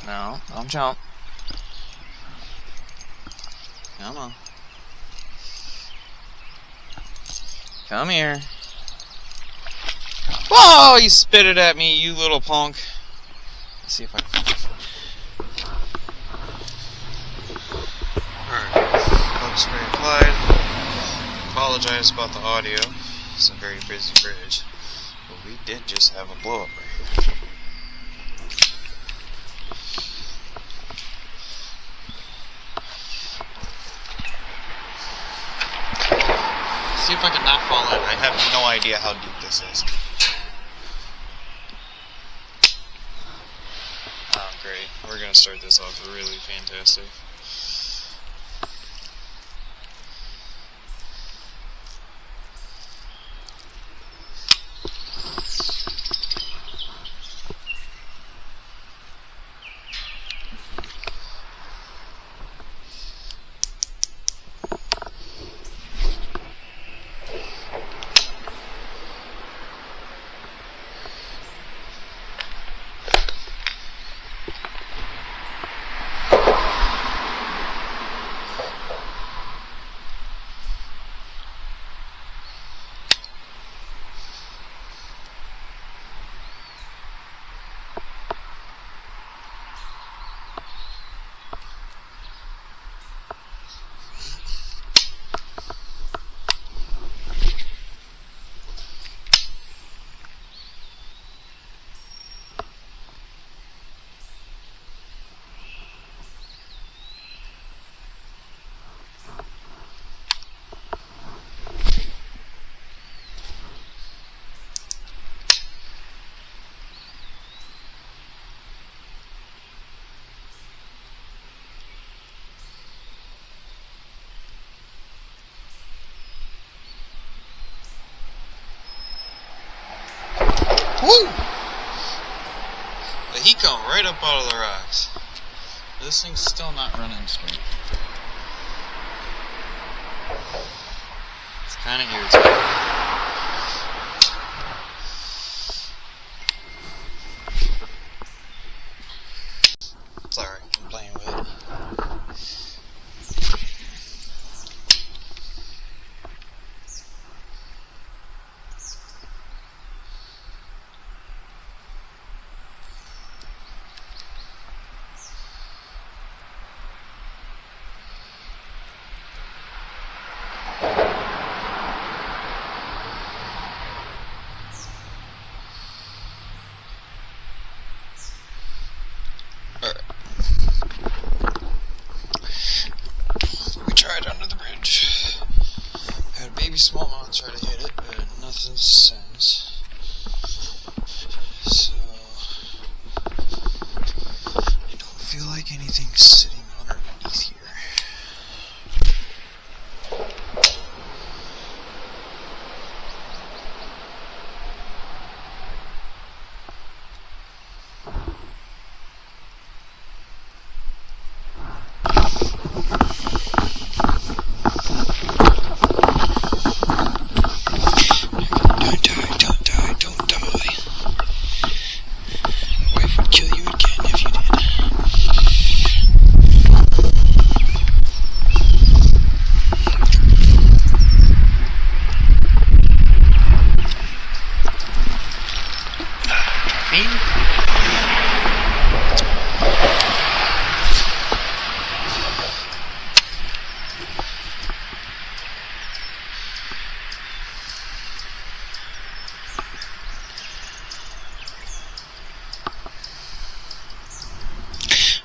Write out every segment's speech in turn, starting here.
No, don't jump. Come on. Come here. Oh, you spit it at me, you little punk. Let's see if I can. Alright, bug spray applied. Apologize about the audio. It's a very busy bridge. But we did just have a blow up right here. See if I can not fall in. I have no idea how deep this is. Oh, great. We're going to start this off really fantastic. Woo! But he come right up out of the rocks. This thing's still not running straight. It's kind of irritating. It's alright, I'm playing with it. Small amount try to hit it, but nothing since. So I don't feel like anything's sitting underneath here.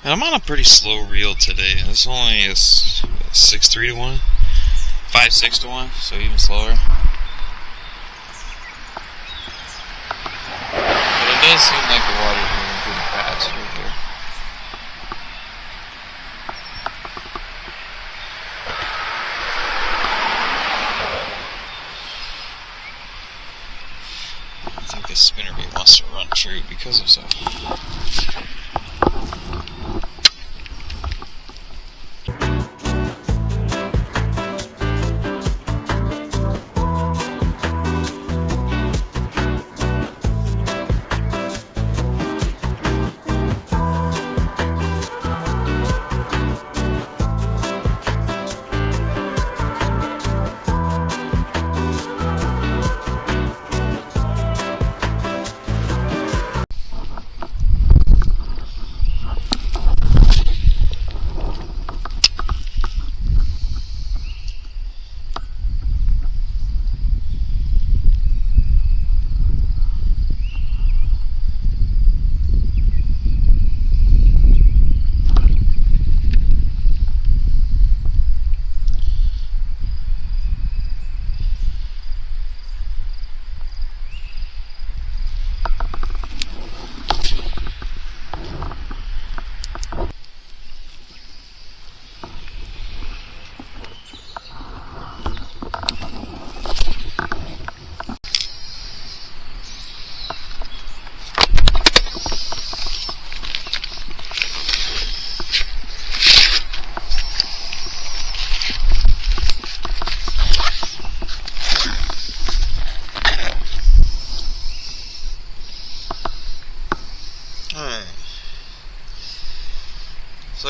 And I'm on a pretty slow reel today. This only is 6.3 to 1, 5.6 to 1, so even slower. But it does seem like the water's moving pretty fast right here. I think this spinnerbait wants to run true because of so.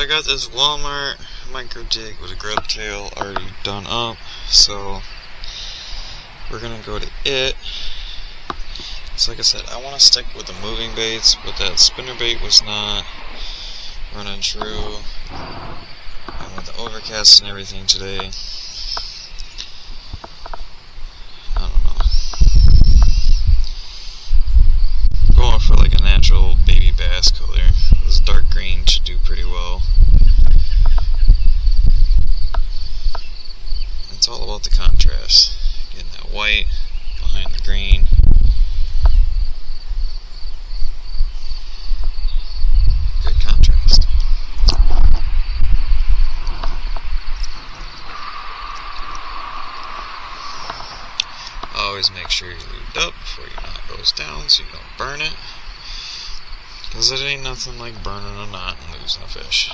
I got this Walmart micro jig with a grub tail already done up, so we're gonna go to it. So like I said, I want to stick with the moving baits, but that spinner bait was not running true. And with the overcast and everything today, I don't know. Going for like a natural baby bass color. This dark green should do pretty well. It's all about the contrast. Getting that white behind the green. Good contrast. Always make sure you're lubed up before your knot goes down so you don't burn it. Because it ain't nothing like burning a knot and losing a fish.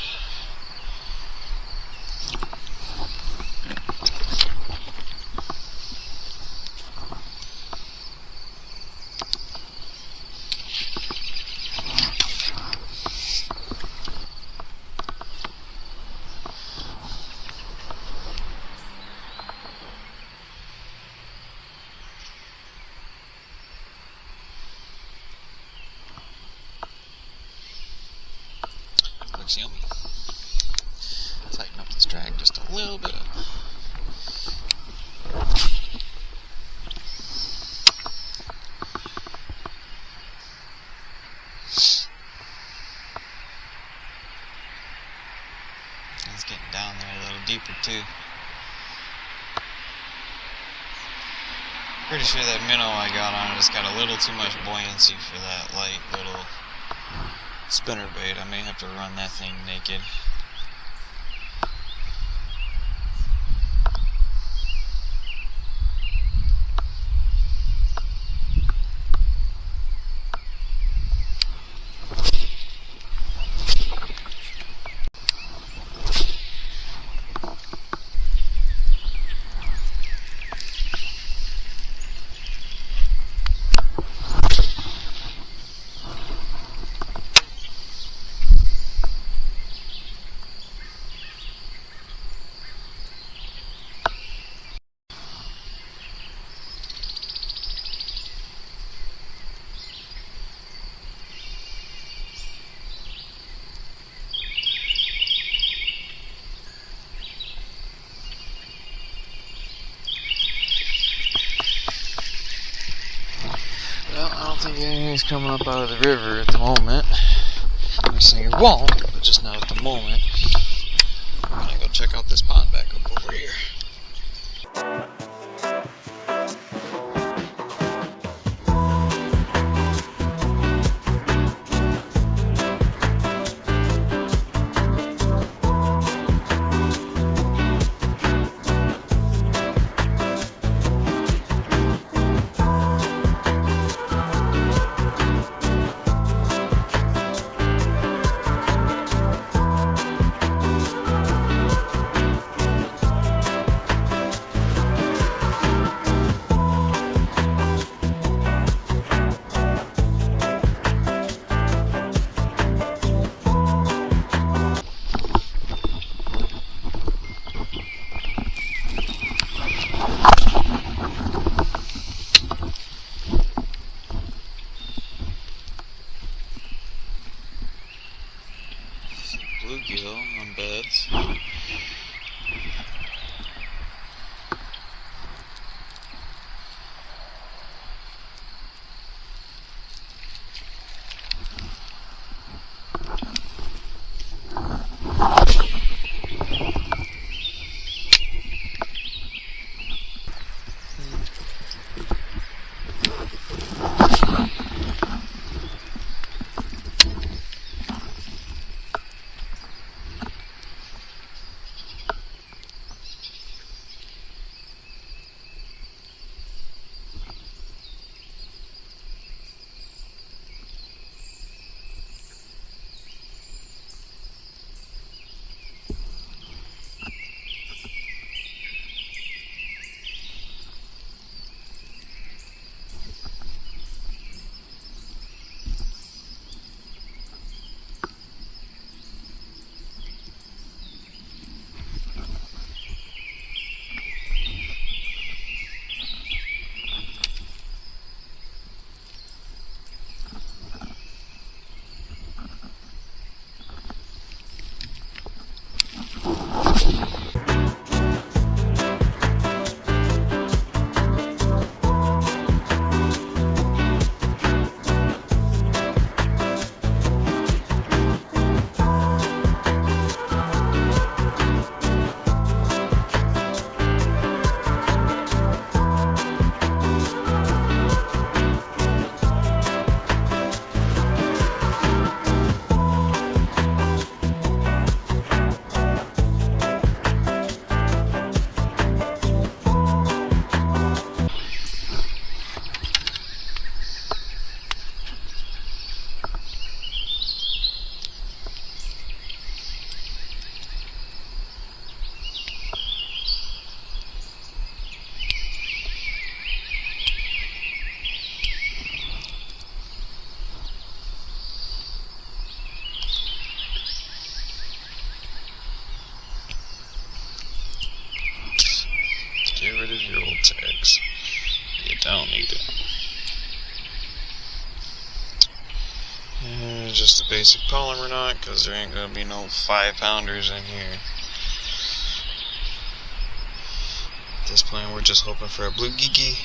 Looks yummy. Tighten up this drag just a little bit. It's getting down there a little deeper too. Pretty sure that minnow I got on it has got a little too much buoyancy for that light little spinner bait. I may have to run that thing naked. Well, I don't think anything's coming up out of the river at the moment. I'm not saying it won't, but just not at the moment. I'm gonna go check out this pond back up over here. don't need it. And just a basic polymer knot, because there ain't gonna be no 5-pounders in here. At this point, we're just hoping for a blue geeky.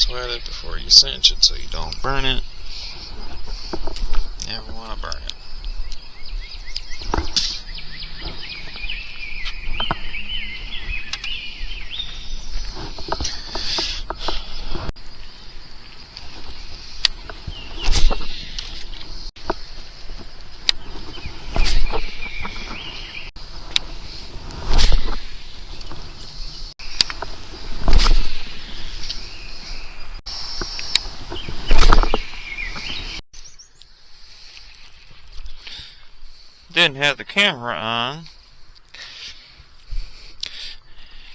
Wet it before you cinch it so you don't burn it. Never want to burn it. Didn't have the camera on.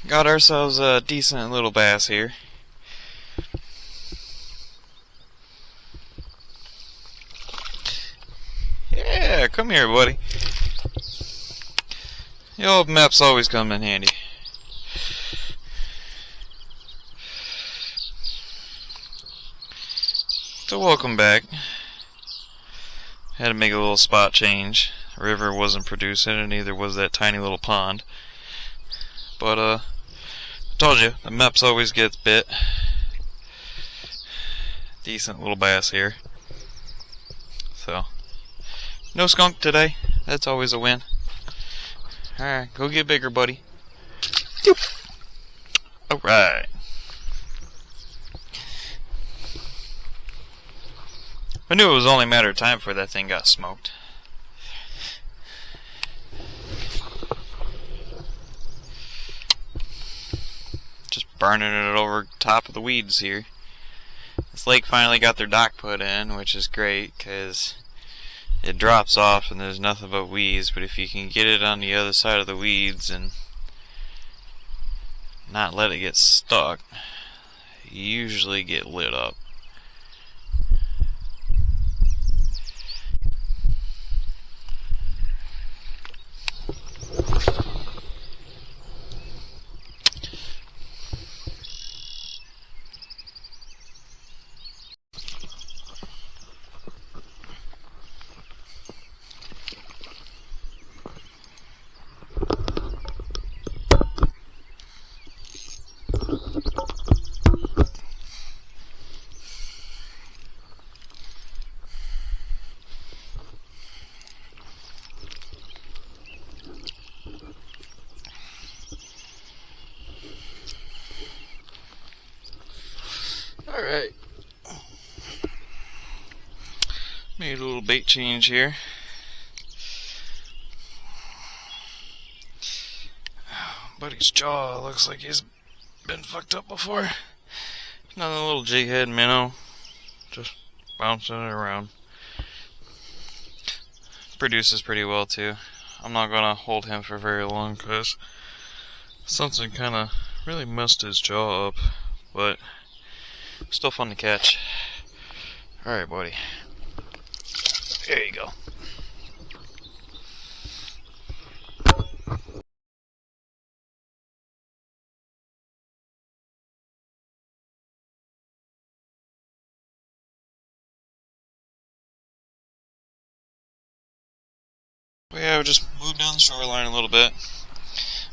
Got ourselves a decent little bass here. Yeah, come here, buddy. The old maps always come in handy. So welcome back. Had to make a little spot change. The river wasn't producing, and neither was that tiny little pond. But I told you, the Meps always gets bit. Decent little bass here. So, no skunk today. That's always a win. Alright, go get bigger, buddy. Alright. I knew it was only a matter of time before that thing got smoked. Just burning it over top of the weeds here. This lake finally got their dock put in, which is great because it drops off and there's nothing but weeds. But if you can get it on the other side of the weeds and not let it get stuck, you usually get lit up. Alright. Made a little bait change here. Buddy's jaw looks like he's been fucked up before. Another little jig head minnow. Just bouncing it around. Produces pretty well too. I'm not gonna hold him for very long because something kinda really messed his jaw up. But still fun to catch. Alright, buddy. There you go. But yeah, we just moved down the shoreline a little bit.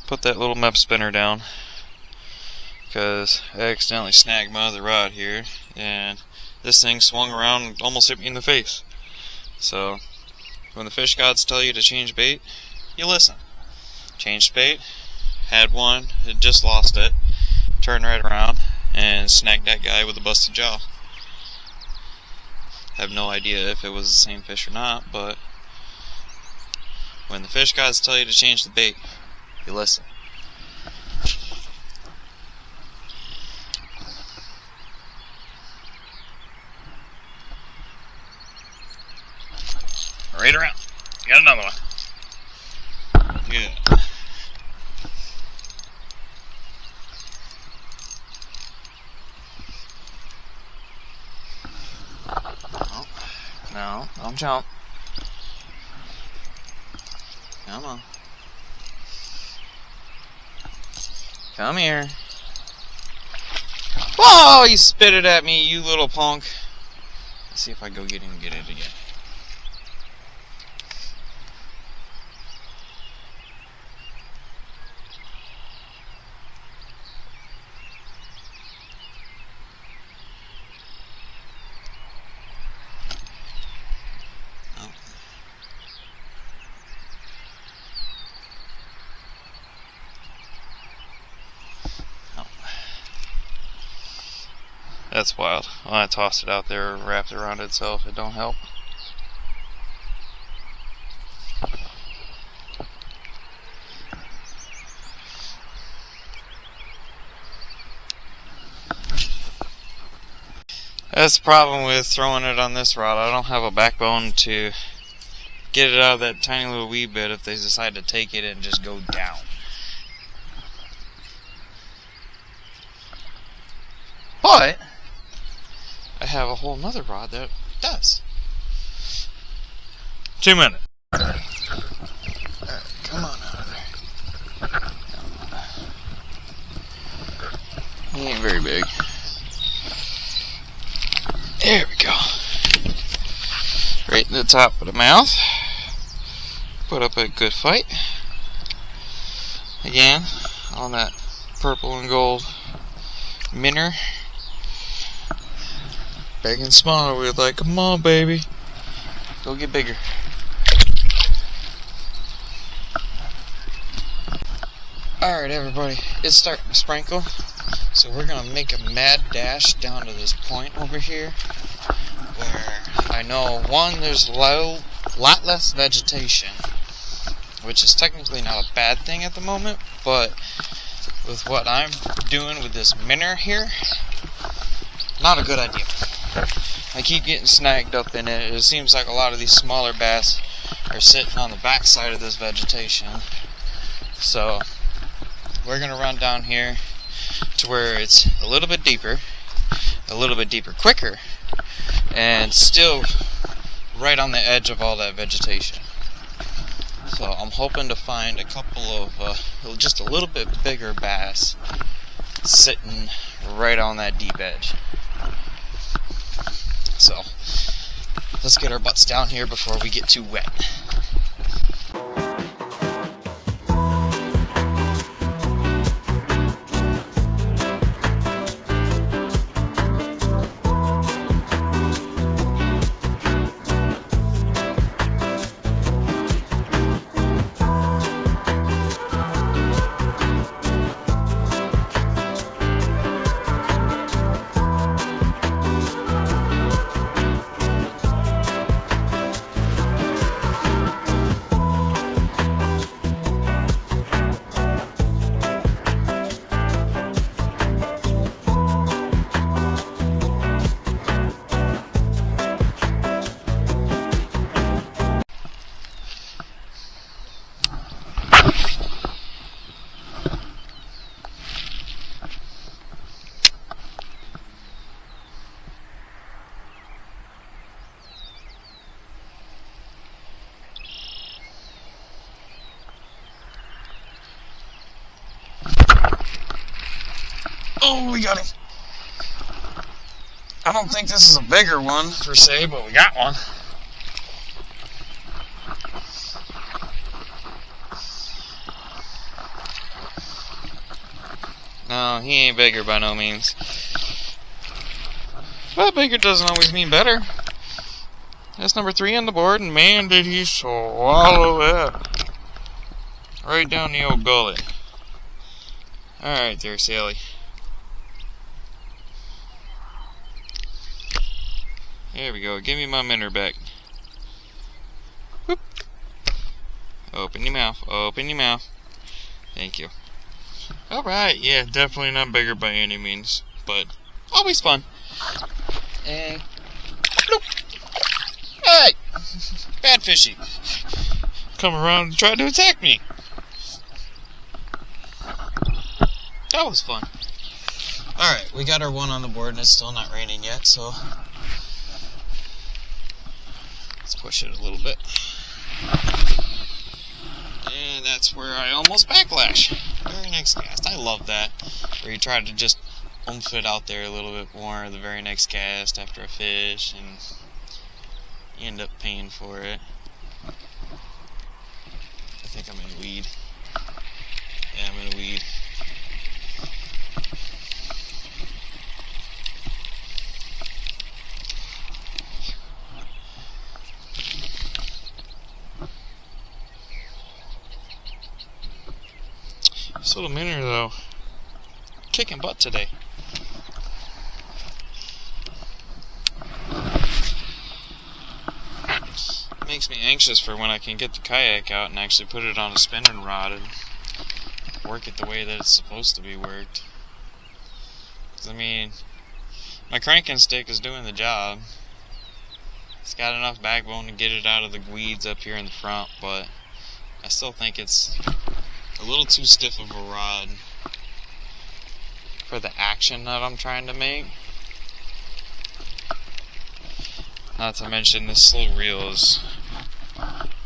Put that little map spinner down. Because I accidentally snagged my other rod here, and this thing swung around and almost hit me in the face. So, when the fish gods tell you to change bait, you listen. Changed bait, had one, had just lost it, turned right around, and snagged that guy with a busted jaw. I have no idea if it was the same fish or not, but when the fish gods tell you to change the bait, you listen. Wait around. Got another one. Yeah. Oh, no, don't jump. Come on. Come here. Oh, you spit it at me, you little punk. Let's see if I go get him and get it again. That's wild. When I tossed it out there, wrapped around itself, it don't help. That's the problem with throwing it on this rod. I don't have a backbone to get it out of that tiny little wee bit if they decide to take it and just go down. But I have a whole nother rod that does. 2 minutes. Alright, come on out of there. He ain't very big. There we go. Right in the top of the mouth. Put up a good fight. Again, on that purple and gold minnow. Big and small, we're like, come on, baby. Go get bigger. Alright, everybody, it's starting to sprinkle. So we're going to make a mad dash down to this point over here. Where I know, one, there's a lot less vegetation. Which is technically not a bad thing at the moment. But with what I'm doing with this minnow here, not a good idea. I keep getting snagged up in it. It seems like a lot of these smaller bass are sitting on the back side of this vegetation. So we're going to run down here to where it's a little bit deeper quicker, and still right on the edge of all that vegetation. So I'm hoping to find a couple of just a little bit bigger bass sitting right on that deep edge. So, let's get our butts down here before we get too wet. Oh, we got him. I don't think this is a bigger one, per se, but we got one. No, he ain't bigger by no means. But bigger doesn't always mean better. That's number 3 on the board, and man, did he swallow that. Right down the old gullet. Alright there, Sally. There we go. Give me my minnow back. Whoop. Open your mouth. Open your mouth. Thank you. Alright, yeah, definitely not bigger by any means, but always fun. And bloop. Hey! Bad fishy. Come around and try to attack me. That was fun. Alright, we got our one on the board and it's still not raining yet, so let's push it a little bit. And that's where I almost backlash. Very next cast. I love that. Where you try to just oomph it out there a little bit more the very next cast after a fish, and you end up paying for it. I think I'm in a weed. Yeah, I'm in a weed. This little minnow, though, kicking butt today. It makes me anxious for when I can get the kayak out and actually put it on a spinning rod and work it the way that it's supposed to be worked. 'Cause, I mean, my cranking stick is doing the job. It's got enough backbone to get it out of the weeds up here in the front, but I still think it's a little too stiff of a rod for the action that I'm trying to make. Not to mention this little reel is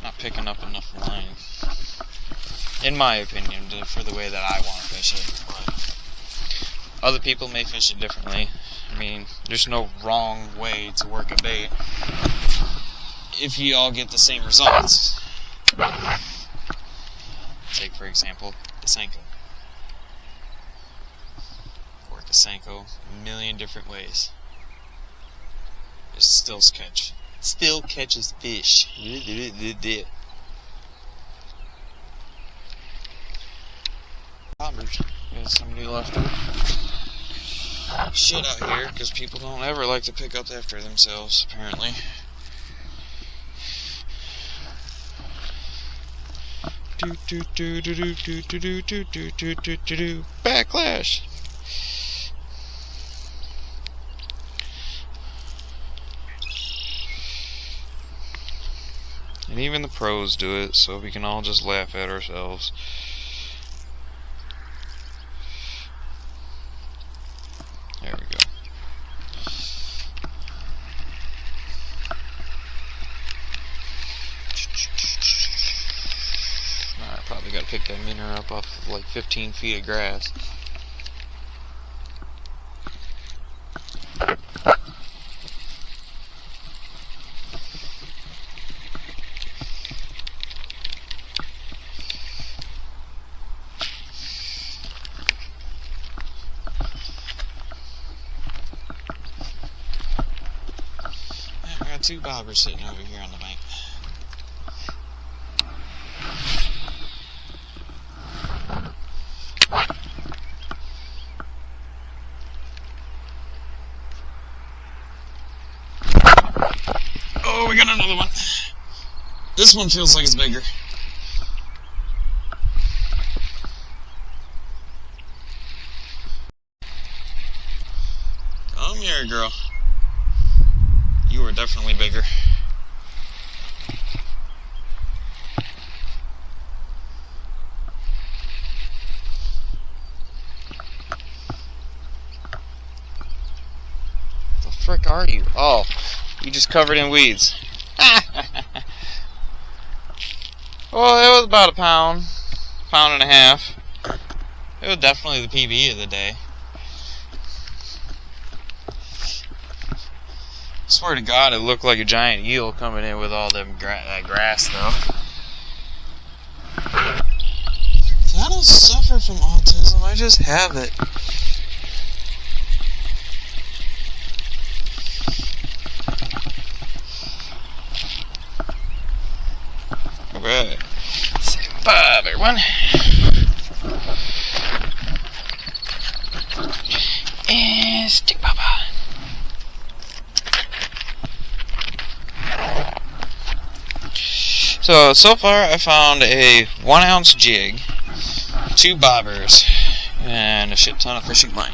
not picking up enough line, in my opinion, for the way that I want to fish it. But other people may fish it differently. I mean, there's no wrong way to work a bait if you all get the same results. Take, for example, the Senko. Work a Senko a million different ways. It still catches fish. Bobbers. Got somebody left shit out here because people don't ever like to pick up after themselves, apparently. Backlash. And even the pros do it, so we can all just laugh at ourselves. There we go. Probably got to pick that minnow up off of like 15 feet of grass. I got two bobbers sitting over here on the bank. Oh, we got another one. This one feels like it's bigger. Come here, girl. You are definitely bigger. The frick are you? Oh. You just covered in weeds. Well, it was about a pound and a half. It was definitely the PB of the day. Swear to God, it looked like a giant eel coming in with all that grass, though. See, I don't suffer from autism. I just have it. Alright, bye everyone, and stick baba. So far I found a 1 ounce jig, 2 bobbers, and a shit ton of fishing line.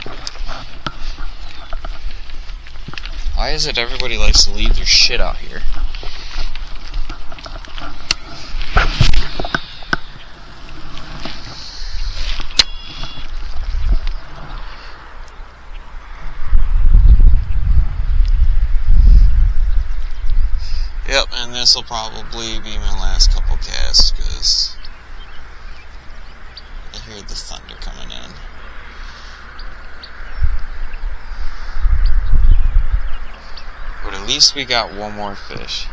Why is it everybody likes to leave their shit out here? Yep, and this will probably be my last couple casts because I hear the thunder coming in. But at least we got one more fish.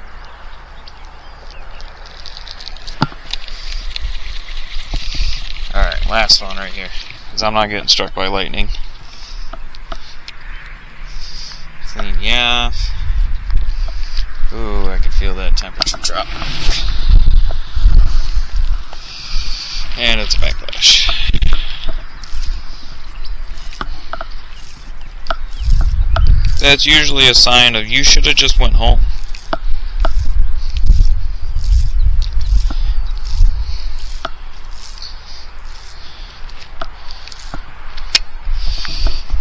Alright, last one right here. Because I'm not getting struck by lightning. Clean you off. Ooh, I can feel that temperature drop. And it's a backlash. That's usually a sign of you should have just went home.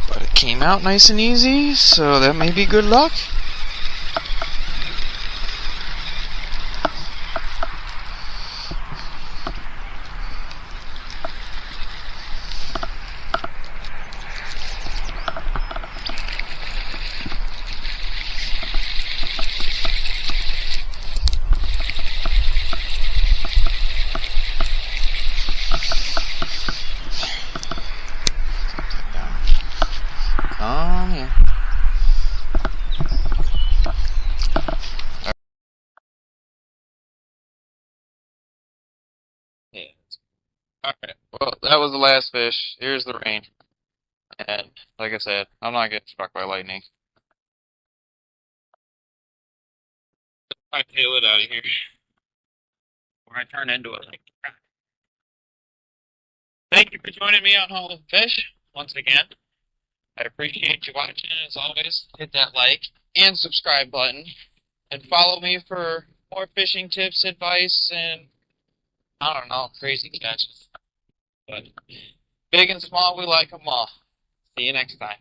But it came out nice and easy, so that may be good luck. Yeah. Alright, well, that was the last fish. Here's the rain. And, like I said, I'm not getting struck by lightning. I tail it out of here. Or I turn into it like crap. Thank you for joining me on Haul of Fish, once again. I appreciate you watching, as always. Hit that like and subscribe button. And follow me for more fishing tips, advice, and, I don't know, crazy catches. But big and small, we like them all. See you next time.